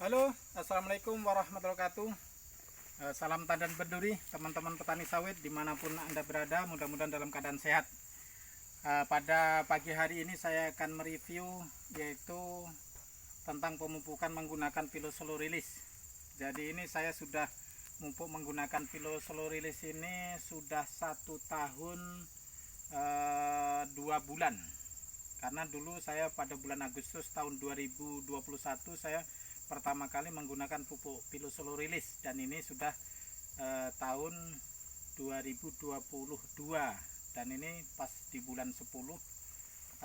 Halo, assalamualaikum warahmatullahi wabarakatuh. Salam tandan berduri, teman-teman petani sawit dimanapun Anda berada, mudah-mudahan dalam keadaan sehat. Pada pagi hari ini saya akan mereview yaitu tentang pemupukan menggunakan Pilo Slow Release. Jadi ini saya sudah mupuk menggunakan Pilo Slow Release ini sudah 1 tahun 2 bulan. Karena dulu saya pada bulan Agustus tahun 2021 saya pertama kali menggunakan pupuk Pilo Slow Release, dan ini sudah tahun 2022, dan ini pas di bulan 10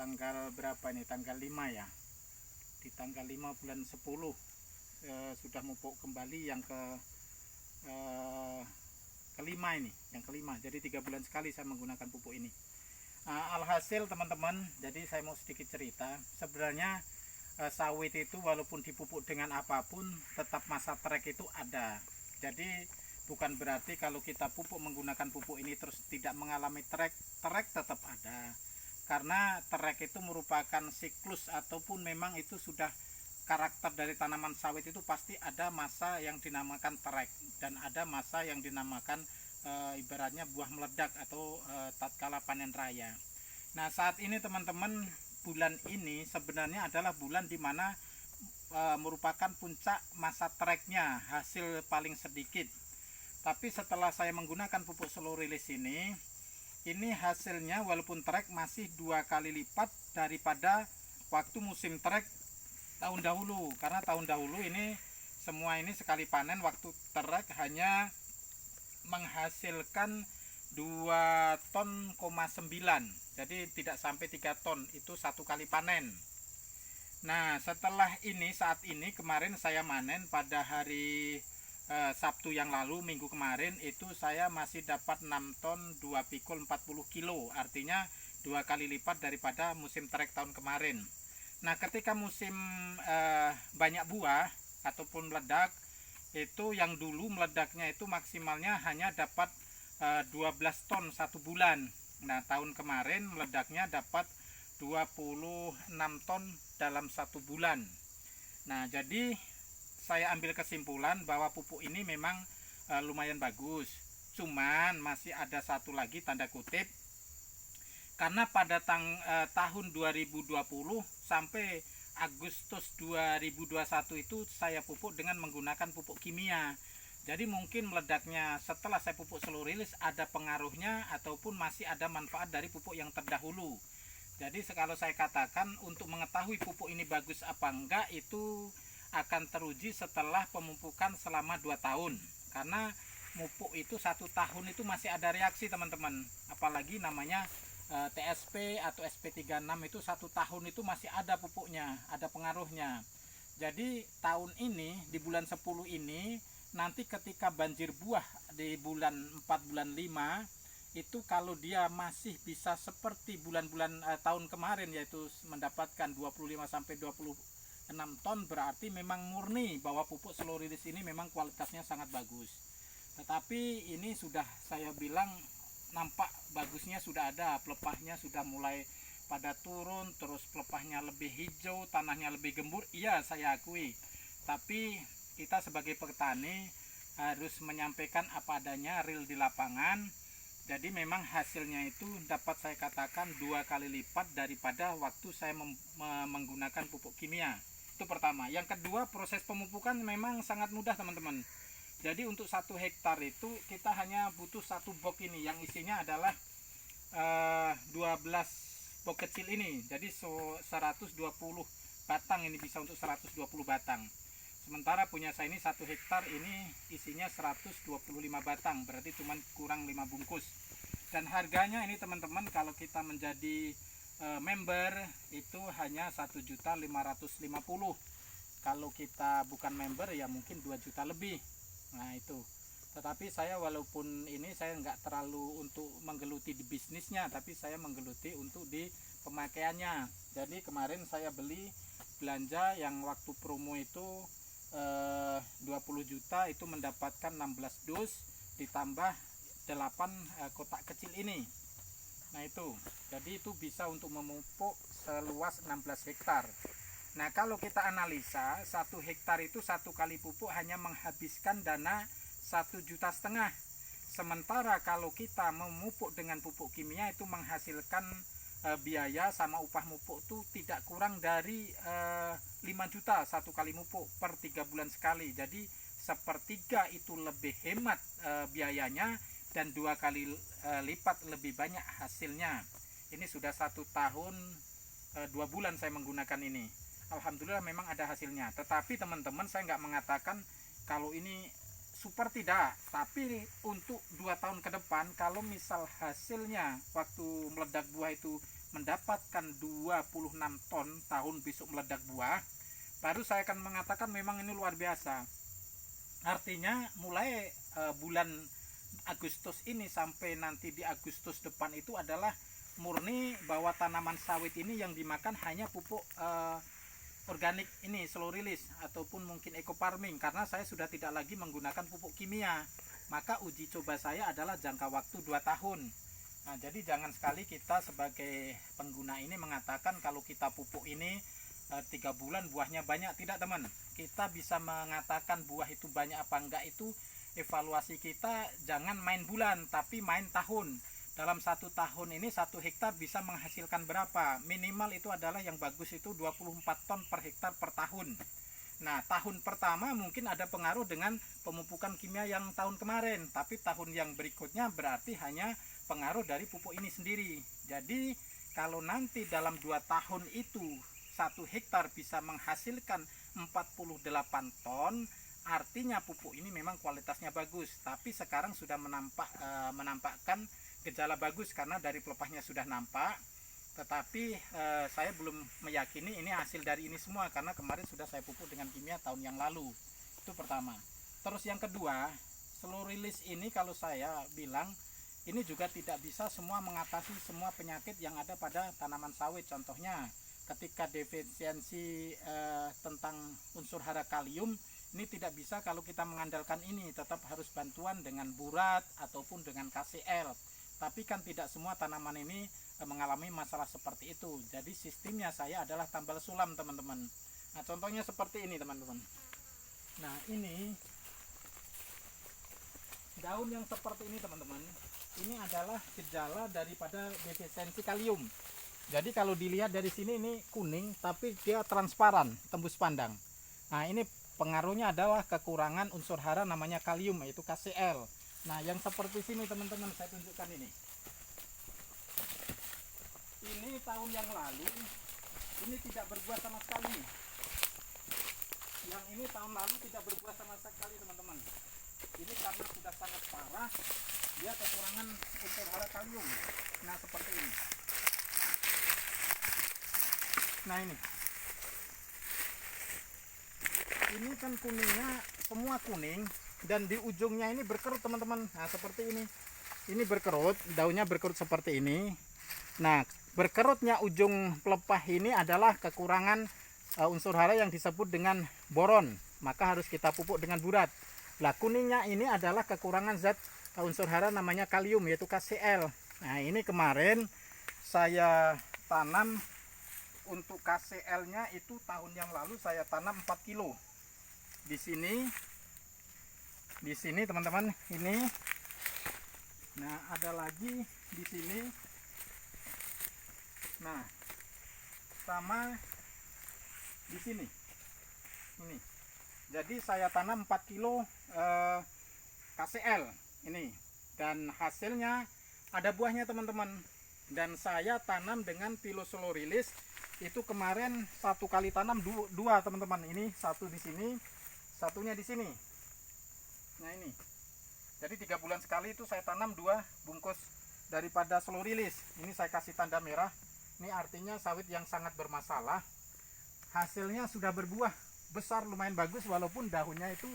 tanggal berapa ini, tanggal 5 ya, di tanggal 5 bulan 10 sudah mupuk kembali yang kelima ini, yang kelima. Jadi 3 bulan sekali saya menggunakan pupuk ini. Alhasil teman-teman, jadi saya mau sedikit cerita. Sebenarnya sawit itu walaupun dipupuk dengan apapun tetap masa trek itu ada. Jadi bukan berarti kalau kita pupuk menggunakan pupuk ini terus tidak mengalami trek tetap ada. Karena trek itu merupakan siklus ataupun memang itu sudah karakter dari tanaman sawit, itu pasti ada masa yang dinamakan trek dan ada masa yang dinamakan ibaratnya buah meledak atau tatkala panen raya. Nah, saat ini teman-teman, bulan ini sebenarnya adalah bulan dimana merupakan puncak masa treknya, hasil paling sedikit. Tapi setelah saya menggunakan pupuk slow release ini hasilnya walaupun trek masih 2 kali lipat daripada waktu musim trek tahun dahulu. Karena tahun dahulu ini semua ini sekali panen waktu trek hanya menghasilkan 2,9 ton, jadi tidak sampai 3 ton, itu 1 kali panen. Nah, setelah ini, saat ini kemarin saya manen pada hari Sabtu yang lalu, minggu kemarin, itu saya masih dapat 6 ton 2 pikul 40 kilo, artinya 2 kali lipat daripada musim trek tahun kemarin. Nah, ketika musim banyak buah ataupun meledak, itu yang dulu meledaknya itu maksimalnya hanya dapat 12 ton 1 bulan. Nah, tahun kemarin meledaknya dapat 26 ton dalam 1 bulan. Nah, jadi saya ambil kesimpulan bahwa pupuk ini memang lumayan bagus. Cuman masih ada satu lagi tanda kutip, karena pada tahun 2020 sampai Agustus 2021 itu saya pupuk dengan menggunakan pupuk kimia. Jadi mungkin meledaknya setelah saya pupuk slow release ada pengaruhnya ataupun masih ada manfaat dari pupuk yang terdahulu. Jadi kalau saya katakan untuk mengetahui pupuk ini bagus apa enggak, itu akan teruji setelah pemupukan selama 2 tahun. Karena pupuk itu 1 tahun itu masih ada reaksi teman-teman. Apalagi namanya TSP atau SP36 itu 1 tahun itu masih ada pupuknya, ada pengaruhnya. Jadi tahun ini di bulan 10 ini nanti ketika banjir buah di bulan 4 bulan 5 itu kalau dia masih bisa seperti bulan-bulan tahun kemarin, yaitu mendapatkan 25 sampai 26 ton, berarti memang murni bahwa pupuk slow release ini memang kualitasnya sangat bagus. Tetapi ini sudah saya bilang nampak bagusnya sudah ada, pelepahnya sudah mulai pada turun, terus pelepahnya lebih hijau, tanahnya lebih gembur. Iya, saya akui. Tapi kita sebagai petani harus menyampaikan apa adanya, real di lapangan. Jadi memang hasilnya itu dapat saya katakan 2 kali lipat daripada waktu saya menggunakan pupuk kimia. Itu pertama. Yang kedua, proses pemupukan memang sangat mudah teman-teman. Jadi untuk 1 hektar itu kita hanya butuh 1 box ini yang isinya adalah 12 box kecil ini. Jadi 120 batang, ini bisa untuk 120 batang. Sementara punya saya ini 1 hektar ini isinya 125 batang, berarti cuma kurang 5 bungkus. Dan harganya ini teman-teman kalau kita menjadi member itu hanya 1.550.000. Kalau kita bukan member ya mungkin 2 juta lebih. Nah itu, tetapi saya walaupun ini saya nggak terlalu untuk menggeluti di bisnisnya, tapi saya menggeluti untuk di pemakaiannya. Jadi kemarin saya beli belanja yang waktu promo itu 20 juta, itu mendapatkan 16 dus ditambah 8 kotak kecil ini. Nah itu, jadi itu bisa untuk memupuk seluas 16 hektar. Nah, kalau kita analisa 1 hektar itu 1 kali pupuk hanya menghabiskan dana 1,5 juta. Sementara kalau kita memupuk dengan pupuk kimia itu menghasilkan biaya sama upah mupuk itu tidak kurang dari 5 juta 1 kali mupuk per 3 bulan sekali. Jadi sepertiga itu lebih hemat biayanya dan 2 kali lipat lebih banyak hasilnya. Ini sudah 1 tahun 2 bulan saya menggunakan ini. Alhamdulillah memang ada hasilnya. Tetapi teman-teman, saya nggak mengatakan kalau ini super, tidak. Tapi untuk 2 tahun ke depan, kalau misal hasilnya waktu meledak buah itu mendapatkan 26 ton tahun besok meledak buah, baru saya akan mengatakan memang ini luar biasa. Artinya mulai bulan Agustus ini sampai nanti di Agustus depan itu adalah murni bahwa tanaman sawit ini yang dimakan hanya pupuk organik ini, slow release ataupun mungkin eco farming, karena saya sudah tidak lagi menggunakan pupuk kimia. Maka uji coba saya adalah jangka waktu 2 tahun. Nah, jadi jangan sekali kita sebagai pengguna ini mengatakan kalau kita pupuk ini 3 bulan buahnya banyak. Tidak, teman. Kita bisa mengatakan buah itu banyak apa enggak itu evaluasi kita jangan main bulan tapi main tahun. Dalam 1 tahun ini 1 hektar bisa menghasilkan berapa? Minimal itu adalah yang bagus itu 24 ton per hektar per tahun. Nah, tahun pertama mungkin ada pengaruh dengan pemupukan kimia yang tahun kemarin, tapi tahun yang berikutnya berarti hanya pengaruh dari pupuk ini sendiri. Jadi kalau nanti dalam 2 tahun itu 1 hektar bisa menghasilkan 48 ton, artinya pupuk ini memang kualitasnya bagus. Tapi sekarang sudah menampakkan gejala bagus karena dari pelepahnya sudah nampak. Tetapi saya belum meyakini ini hasil dari ini semua karena kemarin sudah saya pupuk dengan kimia tahun yang lalu. Itu pertama. Terus yang kedua, slow release ini kalau saya bilang ini juga tidak bisa semua mengatasi semua penyakit yang ada pada tanaman sawit. Contohnya ketika defisiensi tentang unsur hara kalium, ini tidak bisa kalau kita mengandalkan ini, tetap harus bantuan dengan burat ataupun dengan KCl. Tapi kan tidak semua tanaman ini mengalami masalah seperti itu. Jadi sistemnya saya adalah tambal sulam, teman-teman. Nah, contohnya seperti ini, teman-teman. Nah, ini daun yang seperti ini, teman-teman. Ini adalah gejala daripada defisiensi kalium. Jadi kalau dilihat dari sini ini kuning, tapi dia transparan, tembus pandang. Nah, ini pengaruhnya adalah kekurangan unsur hara namanya kalium, yaitu KCl. Nah, yang seperti sini, teman-teman, saya tunjukkan ini. Ini tahun yang lalu, ini tidak berbuah sama sekali. Yang ini tahun lalu tidak berbuah sama sekali, teman-teman. Ini karena sudah sangat parah, dia kekurangan unsur hara kalium. Nah, seperti ini. Nah, ini kan kuningnya semua kuning dan di ujungnya ini berkerut, teman-teman. Nah, seperti ini berkerut, daunnya berkerut seperti ini. Nah, berkerutnya ujung pelepah ini adalah kekurangan unsur hara yang disebut dengan boron, maka harus kita pupuk dengan burat. Nah, kuningnya ini adalah kekurangan zat unsur hara namanya kalium, yaitu KCl. Nah, ini kemarin saya tanam untuk KCl-nya itu tahun yang lalu saya tanam 4 kilo. Di sini teman-teman, ini. Nah, ada lagi di sini. Nah, sama di sini. Ini. Jadi saya tanam 4 kilo KCl ini dan hasilnya ada buahnya, teman-teman. Dan saya tanam dengan Pilo Slow Release itu kemarin 1 kali tanam 2, teman-teman. Ini satu di sini, satunya di sini. Nah, ini. Jadi 3 bulan sekali itu saya tanam 2 bungkus daripada Slow Release. Ini saya kasih tanda merah. Ini artinya sawit yang sangat bermasalah. Hasilnya sudah berbuah besar, lumayan bagus, walaupun daunnya itu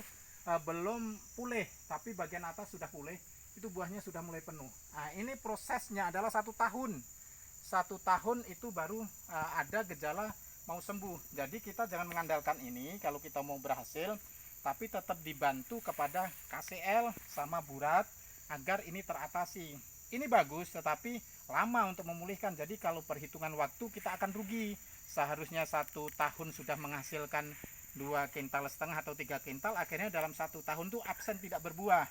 belum pulih, tapi bagian atas sudah pulih. Itu buahnya sudah mulai penuh. Nah, ini prosesnya adalah 1 tahun. 1 tahun itu baru ada gejala mau sembuh. Jadi kita jangan mengandalkan ini kalau kita mau berhasil, tapi tetap dibantu kepada KCl sama burat agar ini teratasi. Ini bagus, tetapi lama untuk memulihkan. Jadi kalau perhitungan waktu kita akan rugi. seharusnya 1 tahun sudah menghasilkan 2,5 kintal atau 3 kintal, akhirnya dalam 1 tahun tuh absen tidak berbuah.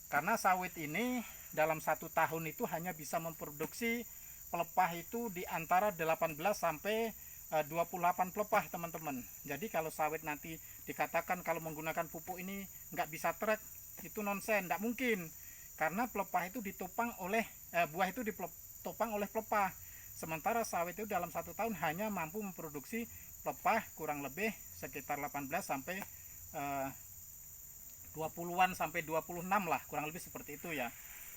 Karena sawit ini dalam 1 tahun itu hanya bisa memproduksi pelepah itu di antara 18 sampai 28 pelepah teman-teman. Jadi kalau sawit nanti dikatakan kalau menggunakan pupuk ini nggak bisa trek, itu nonsen, nggak mungkin. Karena pelepah itu ditopang oleh buah itu ditopang oleh pelepah. Sementara sawit itu dalam 1 tahun hanya mampu memproduksi pelepah kurang lebih sekitar 18 sampai 20-an sampai 26 lah, kurang lebih seperti itu ya.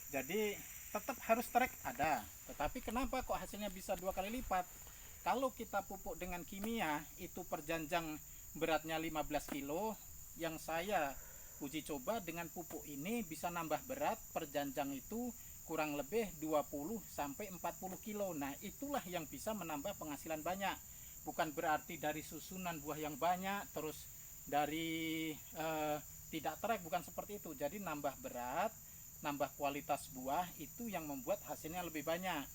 Jadi tetap harus trek ada. Tetapi kenapa kok hasilnya bisa 2 kali lipat? Kalau kita pupuk dengan kimia itu per janjang beratnya 15 kilo, yang saya uji coba dengan pupuk ini bisa nambah berat per janjang itu kurang lebih 20 sampai 40 kilo. Nah, itulah yang bisa menambah penghasilan banyak. Bukan berarti dari susunan buah yang banyak terus dari tidak trek, bukan seperti itu. Jadi nambah berat, nambah kualitas buah itu yang membuat hasilnya lebih banyak.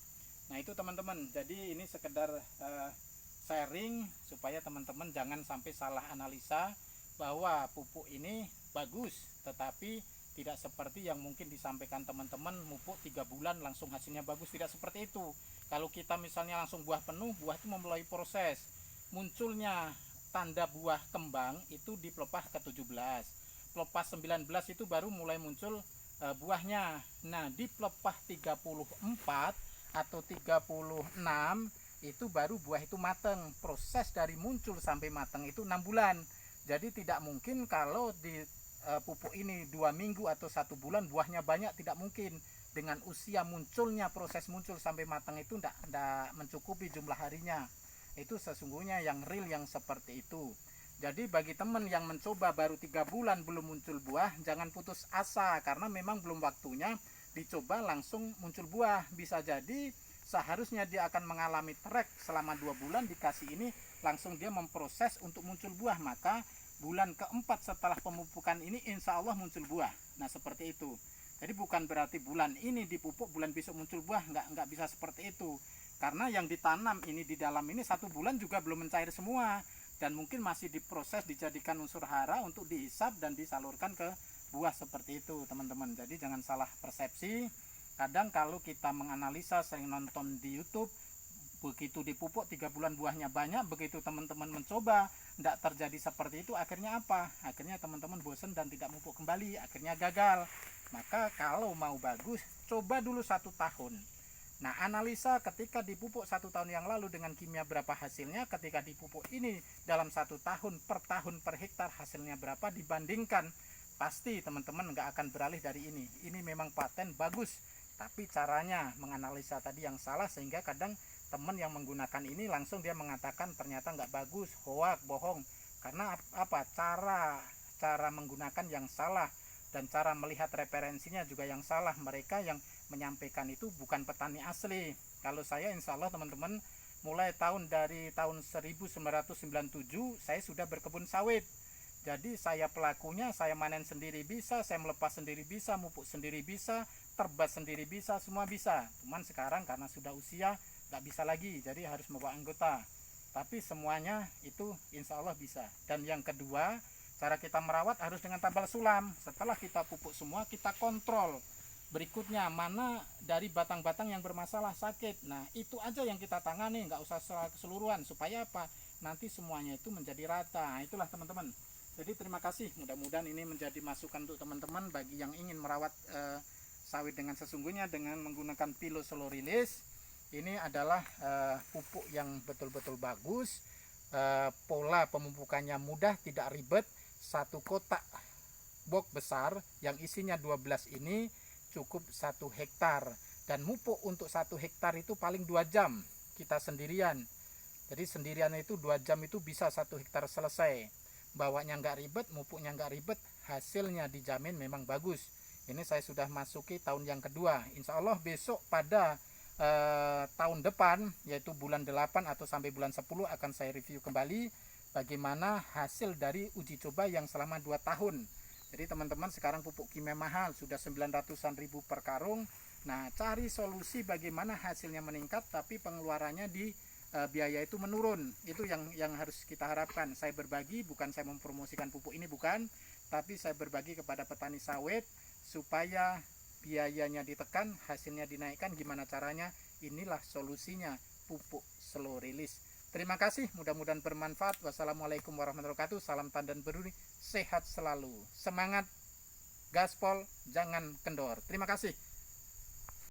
Nah, itu teman-teman. Jadi ini sekedar sharing supaya teman-teman jangan sampai salah analisa bahwa pupuk ini bagus, tetapi tidak seperti yang mungkin disampaikan teman-teman, pupuk 3 bulan langsung hasilnya bagus. Tidak seperti itu. Kalau kita misalnya langsung buah penuh, buah itu memulai proses munculnya tanda buah kembang itu di pelepah ke-17. Pelepah 19 itu baru mulai muncul buahnya. Nah, di pelepah 34 atau 36 itu baru buah itu matang. Proses dari muncul sampai matang itu 6 bulan. Jadi tidak mungkin kalau di pupuk ini 2 minggu atau 1 bulan buahnya banyak, tidak mungkin. Dengan usia munculnya, proses muncul sampai matang itu tidak mencukupi jumlah harinya. Itu sesungguhnya yang real yang seperti itu. Jadi bagi teman yang mencoba baru 3 bulan belum muncul buah, jangan putus asa, karena memang belum waktunya dicoba langsung muncul buah. Bisa jadi seharusnya dia akan mengalami trek selama 2 bulan, dikasih ini langsung dia memproses untuk muncul buah, maka bulan keempat setelah pemupukan ini insya Allah muncul buah. Nah, seperti itu. Jadi bukan berarti bulan ini dipupuk bulan besok muncul buah, nggak bisa seperti itu. Karena yang ditanam ini di dalam ini 1 bulan juga belum mencair semua, dan mungkin masih diproses dijadikan unsur hara untuk dihisap dan disalurkan ke buah, seperti itu teman-teman. Jadi jangan salah persepsi. Kadang kalau kita menganalisa, sering nonton di YouTube, begitu dipupuk 3 bulan buahnya banyak, begitu teman-teman mencoba tidak terjadi seperti itu, akhirnya apa? Akhirnya teman-teman bosan dan tidak pupuk kembali, akhirnya gagal. Maka kalau mau bagus, coba dulu 1 tahun. Nah, analisa ketika dipupuk 1 tahun yang lalu dengan kimia berapa hasilnya, ketika dipupuk ini dalam 1 tahun per hektar hasilnya berapa, dibandingkan, pasti teman-teman nggak akan beralih dari ini. Ini memang paten bagus, tapi caranya menganalisa tadi yang salah, sehingga kadang teman yang menggunakan ini langsung dia mengatakan ternyata nggak bagus, hoak, bohong. Karena apa? Cara menggunakan yang salah, dan cara melihat referensinya juga yang salah. Mereka yang menyampaikan itu bukan petani asli. Kalau saya insya Allah teman-teman, mulai dari tahun 1997 saya sudah berkebun sawit. Jadi saya pelakunya, saya manen sendiri bisa, saya melepas sendiri bisa, mupuk sendiri bisa, terbat sendiri bisa, semua bisa. Cuman sekarang karena sudah usia nggak bisa lagi, jadi harus membawa anggota. Tapi semuanya itu insya Allah bisa. Dan yang kedua, cara kita merawat harus dengan tambal sulam. Setelah kita pupuk semua, kita kontrol berikutnya mana dari batang-batang yang bermasalah, sakit. Nah, itu aja yang kita tangani, nggak usah secara keseluruhan. Supaya apa? Nanti semuanya itu menjadi rata. Nah, itulah teman-teman. Jadi terima kasih, mudah-mudahan ini menjadi masukan untuk teman-teman bagi yang ingin merawat sawit dengan sesungguhnya dengan menggunakan Pilosolorilis. Ini adalah pupuk yang betul-betul bagus. Pola pemupukannya mudah, tidak ribet. 1 kotak box besar yang isinya 12 ini cukup 1 hektar, dan mupuk untuk 1 hektar itu paling 2 jam kita sendirian. Jadi sendirian itu 2 jam itu bisa 1 hektar selesai. Bawanya nggak ribet, mupuknya nggak ribet, hasilnya dijamin memang bagus. Ini saya sudah masuki tahun yang kedua. Insya Allah besok pada tahun depan, yaitu bulan 8 atau sampai bulan 10 akan saya review kembali bagaimana hasil dari uji coba yang selama 2 tahun. Jadi teman-teman, sekarang pupuk kimia mahal, sudah 900-an ribu per karung. Nah, cari solusi bagaimana hasilnya meningkat tapi pengeluarannya biaya itu menurun. Itu yang harus kita harapkan. Saya berbagi, bukan saya mempromosikan pupuk ini, bukan, tapi saya berbagi kepada petani sawit supaya biayanya ditekan, hasilnya dinaikkan. Gimana caranya? Inilah solusinya, pupuk slow release. Terima kasih, mudah-mudahan bermanfaat. Wassalamualaikum warahmatullahi wabarakatuh. Salam tandan berduri, sehat selalu, semangat, gaspol, jangan kendor. Terima kasih.